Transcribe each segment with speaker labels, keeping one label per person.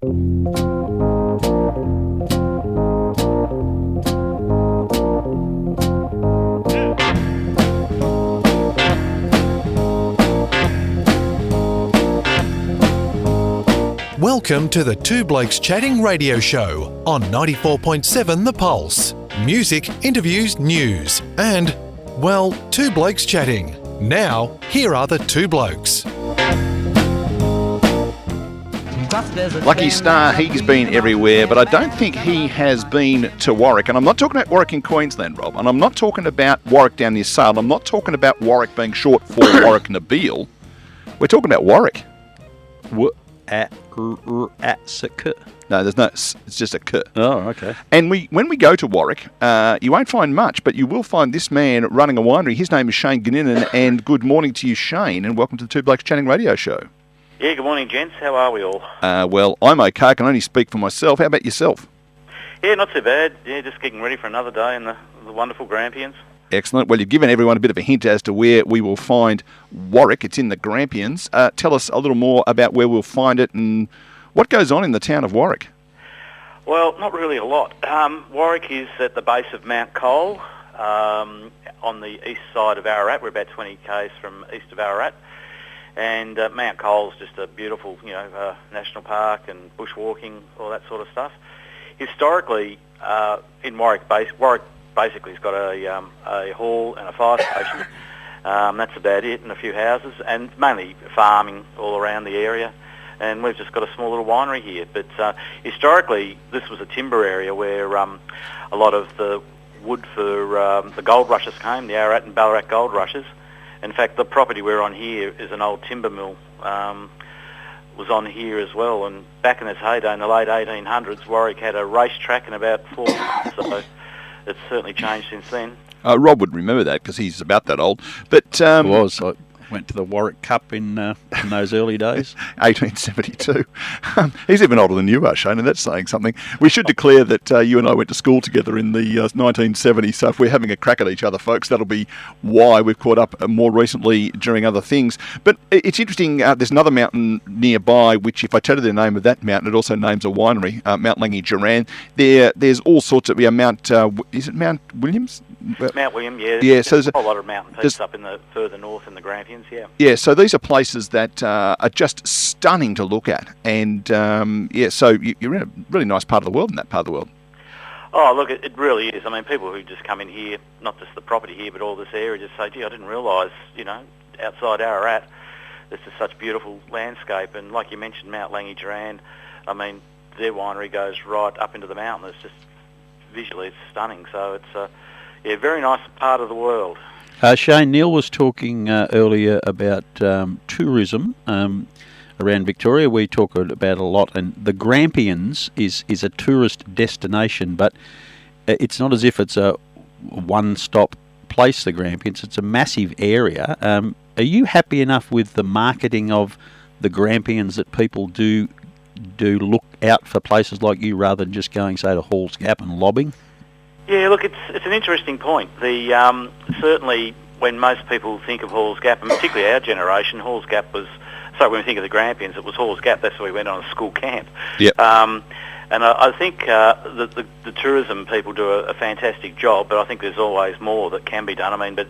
Speaker 1: Welcome to the Two Blokes Chatting radio show on 94.7 The Pulse. Music, interviews, news, and, well, Two Blokes Chatting. Now, here are the two blokes.
Speaker 2: Lucky Star, he's been everywhere, but I don't think he has been to Warrak. And I'm not talking about Warrak in Queensland, Rob. And I'm not talking about Warrak down near Sale. I'm not talking about Warrak being short for Warrak Nabil. We're talking about Warrak. No, there's no. It's just a K.
Speaker 3: Oh, okay.
Speaker 2: And when we go to Warrak, you won't find much, but you will find this man running a winery. His name is Shane Goninon, and good morning to you, Shane, and welcome to the Two Blokes Chatting radio show.
Speaker 4: Yeah, good morning, gents. How are we all?
Speaker 2: Well, I'm okay. I can only speak for myself. How about yourself?
Speaker 4: Yeah, not too bad. Yeah, just getting ready for another day in the wonderful Grampians.
Speaker 2: Excellent. Well, you've given everyone a bit of a hint as to where we will find Warrak. It's in the Grampians. Tell us a little more about where we'll find it and what goes on in the town of Warrak.
Speaker 4: Well, not really a lot. Warrak is at the base of Mount Cole on the east side of Ararat. We're about 20 k's from east of Ararat. And Mount Cole's just a beautiful, national park and bushwalking, all that sort of stuff. Historically, in Warrak basically has got a hall and a fire station. That's about it, and a few houses, and mainly farming all around the area. And we've just got a small little winery here. But historically, this was a timber area where a lot of the wood for the gold rushes came, the Ararat and Ballarat gold rushes. In fact, the property we're on here is an old timber mill. Was on here as well, and back in its heyday in the late 1800s, Warrak had a racetrack and about 4 months, so it's certainly changed since then.
Speaker 2: Rob would remember that because he's about that old. But
Speaker 3: It was. I went to the Warrak Cup in those early days.
Speaker 2: 1872. He's even older than you are, Shane, and that's saying something. We should declare that you and I went to school together in the 1970s, so if we're having a crack at each other, folks, that'll be why we've caught up more recently during other things. But it's interesting, there's another mountain nearby, which if I tell you the name of that mountain, it also names a winery, Mount Langi-Duran. There's all sorts of, is it Mount Williams?
Speaker 4: Mount William, yeah.
Speaker 2: Yeah, so there's
Speaker 4: a whole lot of mountain peaks up in the further north in the Grampians, yeah.
Speaker 2: Yeah, so these are places that are just stunning to look at. And, so you're in a really nice part of the world, in that part of the world.
Speaker 4: Oh, look, it really is. I mean, people who just come in here, not just the property here, but all this area, just say, gee, I didn't realise, outside Ararat, there's just such beautiful landscape. And like you mentioned, Mount Langi-Duran, I mean, their winery goes right up into the mountain. It's just, visually, it's stunning. So it's a very nice part of the world.
Speaker 3: Shane, Neil was talking earlier about tourism around Victoria. We talk about a lot, and the Grampians is a tourist destination, but it's not as if it's a one-stop place, the Grampians. It's a massive area. Are you happy enough with the marketing of the Grampians that people do look out for places like you rather than just going, say, to Hall's Gap and lobbing?
Speaker 4: Yeah, look, it's an interesting point. The certainly when most people think of Hall's Gap, and particularly our generation, Hall's Gap was. So when we think of the Grampians, it was Hall's Gap. That's where we went on a school camp.
Speaker 2: Yep.
Speaker 4: And I think the tourism people do a fantastic job, but I think there's always more that can be done. I mean, but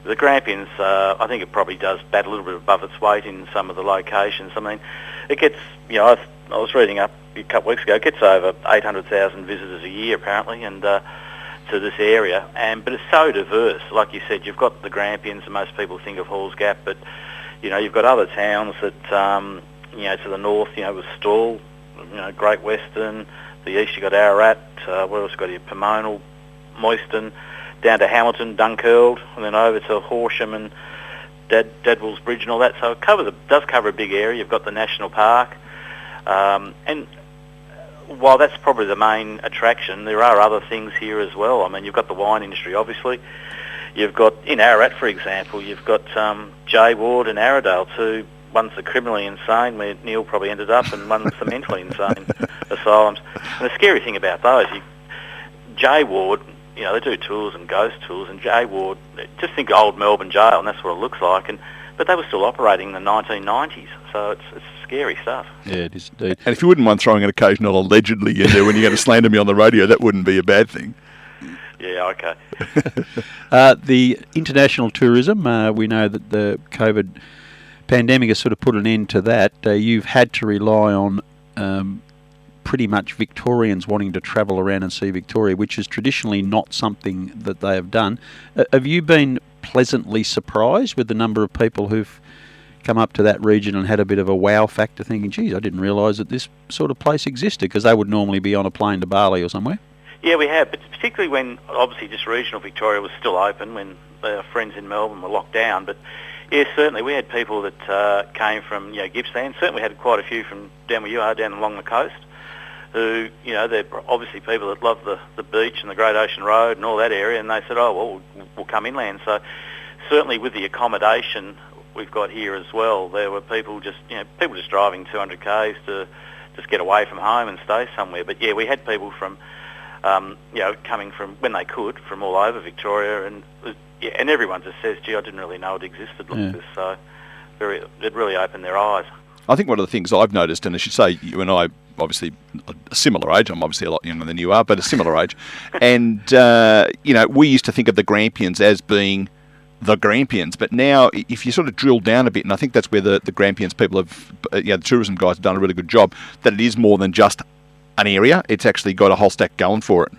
Speaker 4: the Grampians, I think it probably does bat a little bit above its weight in some of the locations. I mean, it gets, I was reading up a couple of weeks ago, it gets over 800,000 visitors a year apparently, and to this area, but it's so diverse. Like you said, you've got the Grampians, and most people think of Hall's Gap, but you've got other towns that to the north, with Stawell, Great Western. The east, you've got Ararat. Where else got here? Pomona, Moyston, down to Hamilton, Dunkeld, and then over to Horsham and Dadwell's Bridge and all that. So it does cover a big area. You've got the national park, and while that's probably the main attraction, there are other things here as well. I mean, you've got the wine industry, obviously. You've got, in Ararat, for example, you've got J Ward and Arradale, two. One's the criminally insane, where Neil probably ended up, and one's the mentally insane asylums. And the scary thing about those, J Ward, they do tours and ghost tours, and J Ward, just think old Melbourne jail, and that's what it looks like. But they were still operating in the 1990s, so it's scary stuff.
Speaker 3: Yeah, it is indeed.
Speaker 2: And if you wouldn't mind throwing an occasional allegedly in there when you're going to slander me on the radio, that wouldn't be a bad thing.
Speaker 4: Yeah, okay.
Speaker 3: The international tourism, we know that the COVID pandemic has sort of put an end to that. You've had to rely on pretty much Victorians wanting to travel around and see Victoria, which is traditionally not something that they have done. Have you been pleasantly surprised with the number of people who've come up to that region and had a bit of a wow factor, thinking, geez, I didn't realise that this sort of place existed, because they would normally be on a plane to Bali or somewhere?
Speaker 4: Yeah, we have, but particularly when, obviously, just regional Victoria was still open, when our friends in Melbourne were locked down. But, yeah, certainly we had people that came from, Gippsland. Certainly we had quite a few from down where you are, down along the coast, who, they're obviously people that love the beach and the Great Ocean Road and all that area, and they said, oh, well, we'll come inland. So certainly with the accommodation we've got here as well, there were people just driving 200 k's to just get away from home and stay somewhere. But, yeah, we had people from... coming from, when they could, from all over Victoria, and everyone just says, gee, I didn't really know it existed like this, so it really opened their eyes.
Speaker 2: I think one of the things I've noticed, and as you say, you and I, obviously a similar age, I'm obviously a lot younger than you are, but a similar age, and, we used to think of the Grampians as being the Grampians, but now if you sort of drill down a bit, and I think that's where the Grampians people have, the tourism guys have done a really good job, that it is more than just an area, it's actually got a whole stack going for it.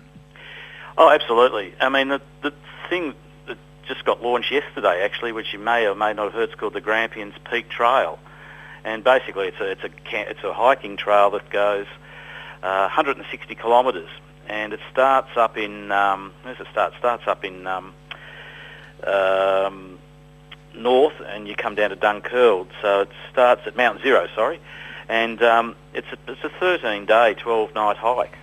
Speaker 4: Oh, absolutely. I mean, the thing that just got launched yesterday, actually, which you may or may not have heard, is called the Grampians Peak Trail, and basically it's a hiking trail that goes 160 kilometres, and it starts up in where's it start? Starts up in north, and you come down to Dunkeld, so it starts at Mount Zero, and it's a 13-day, 12-night hike.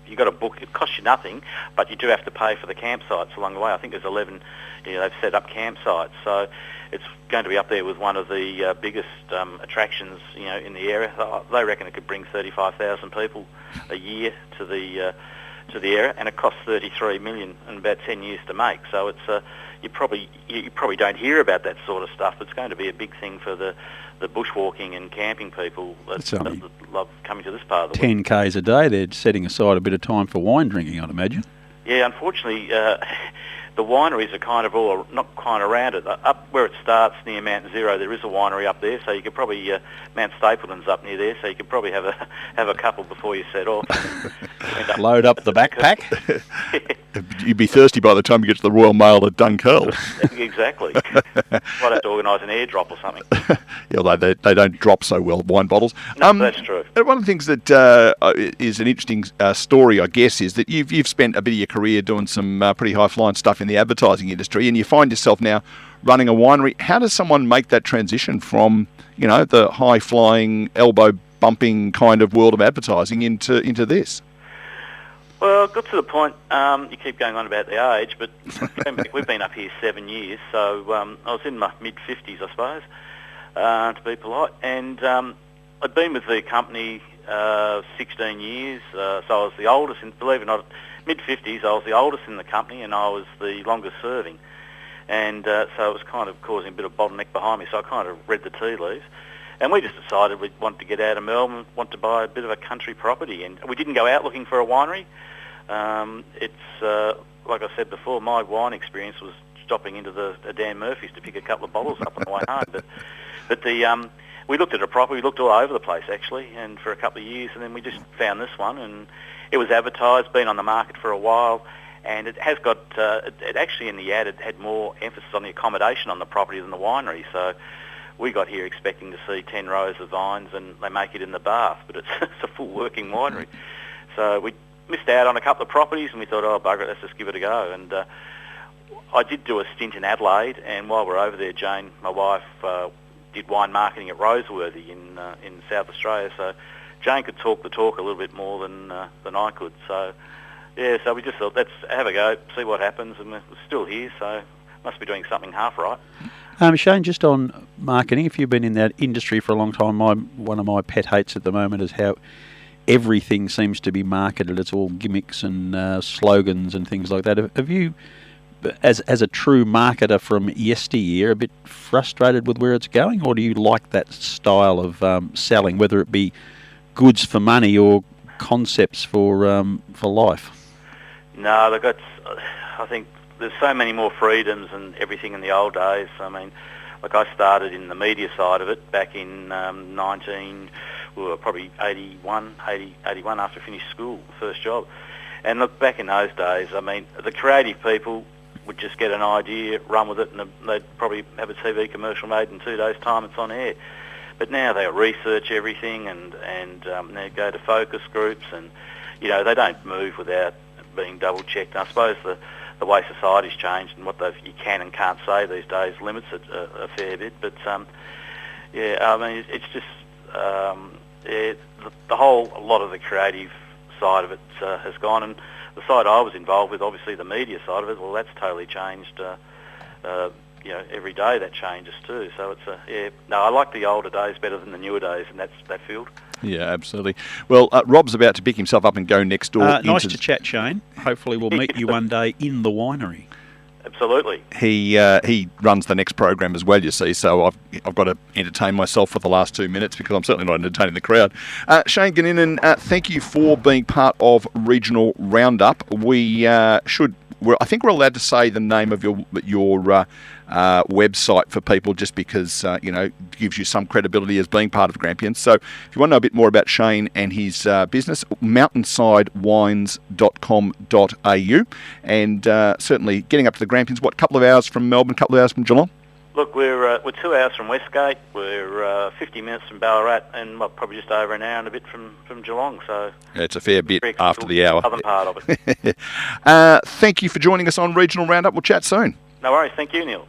Speaker 4: You got a book. It costs you nothing, but you do have to pay for the campsites along the way. I think there's 11. They've set up campsites, so it's going to be up there with one of the biggest attractions, in the area. They reckon it could bring 35,000 people a year to the area, and it costs 33 million in about 10 years to make. So it's you probably don't hear about that sort of stuff. It's going to be a big thing for the bushwalking and camping people that love coming to this part of the world.
Speaker 3: 10 k's a day, they're setting aside a bit of time for wine drinking, I'd imagine.
Speaker 4: Yeah, unfortunately, the wineries are kind of all not kind of around it. Up where it starts near Mount Zero, there is a winery up there, so you could probably Mount Stapleton's up near there, so you could probably have a couple before you set off.
Speaker 3: Load up the backpack.
Speaker 2: You'd be thirsty by the time you get to the Royal Mail at Dunkeld.
Speaker 4: Exactly. Might have to organise an airdrop or something.
Speaker 2: Yeah, they don't drop so well, wine bottles.
Speaker 4: No, that's true.
Speaker 2: One of the things that is an interesting story, I guess, is that you've spent a bit of your career doing some pretty high-flying stuff in the advertising industry, and you find yourself now running a winery. How does someone make that transition from, the high-flying, elbow-bumping kind of world of advertising into this?
Speaker 4: Well, it got to the point, you keep going on about the age, but we've been up here 7 years, so I was in my mid-50s, I suppose, to be polite, and I'd been with the company 16 years, so I was the oldest, believe it or not, mid-50s, I was the oldest in the company, and I was the longest serving, and so it was kind of causing a bit of bottleneck behind me, so I kind of read the tea leaves. And we just decided we wanted to get out of Melbourne, want to buy a bit of a country property. And we didn't go out looking for a winery. Like I said before, my wine experience was stopping into the Dan Murphy's to pick a couple of bottles up on the way home. But we looked at a property, we looked all over the place actually, and for a couple of years, and then we just found this one, and it was advertised, been on the market for a while, and it has got, it actually in the ad, it had more emphasis on the accommodation on the property than the winery. So we got here expecting to see 10 rows of vines and they make it in the bath, but it's a full working winery. So we missed out on a couple of properties and we thought, oh, bugger it, let's just give it a go. And I did do a stint in Adelaide, and while we're over there, Jane, my wife, did wine marketing at Roseworthy in South Australia. So Jane could talk the talk a little bit more than I could. So, yeah, so we just thought, let's have a go, see what happens, and we're still here, so must be doing something half right.
Speaker 3: Shane, just on marketing, if you've been in that industry for a long time, one of my pet hates at the moment is how everything seems to be marketed. It's all gimmicks and slogans and things like that. Have you as a true marketer from yesteryear, a bit frustrated with where it's going, or do you like that style of selling, whether it be goods for money or concepts for life?
Speaker 4: No, look, I think there's so many more freedoms and everything in the old days. I mean, like I started in the media side of it back in probably 81 after I finished school, first job. And look, back in those days, I mean, the creative people would just get an idea, run with it, and they'd probably have a TV commercial made in 2 days' time. It's on air. But now they research everything and they go to focus groups, and you know, they don't move without being double checked. And I suppose the way society's changed and what you can and can't say these days limits it a fair bit. But yeah, I mean, it's just a lot of the creative side of it has gone, and the side I was involved with, obviously the media side of it, well, that's totally changed. You know, every day that changes too. So it's I like the older days better than the newer days in that field.
Speaker 2: Yeah, absolutely. Well, Rob's about to pick himself up and go next door.
Speaker 3: Nice to chat, Shane. Hopefully we'll meet you one day in the winery.
Speaker 4: Absolutely.
Speaker 2: He runs the next program as well, you see, so I've got to entertain myself for the last 2 minutes because I'm certainly not entertaining the crowd. Shane Goninon, thank you for being part of Regional Roundup. I think we're allowed to say the name of your website for people, just because gives you some credibility as being part of Grampians. So if you want to know a bit more about Shane and his business, mountainsidewines.com.au, and certainly getting up to the Grampians. What, couple of hours from Melbourne, couple of hours from Geelong?
Speaker 4: Look, we're 2 hours from Westgate. We're 50 minutes from Ballarat, and probably just over an hour and a bit from Geelong. So
Speaker 2: yeah, it's a fair bit after the hour.
Speaker 4: Southern part of it.
Speaker 2: Thank you for joining us on Regional Roundup. We'll chat soon.
Speaker 4: No worries. Thank you, Neil.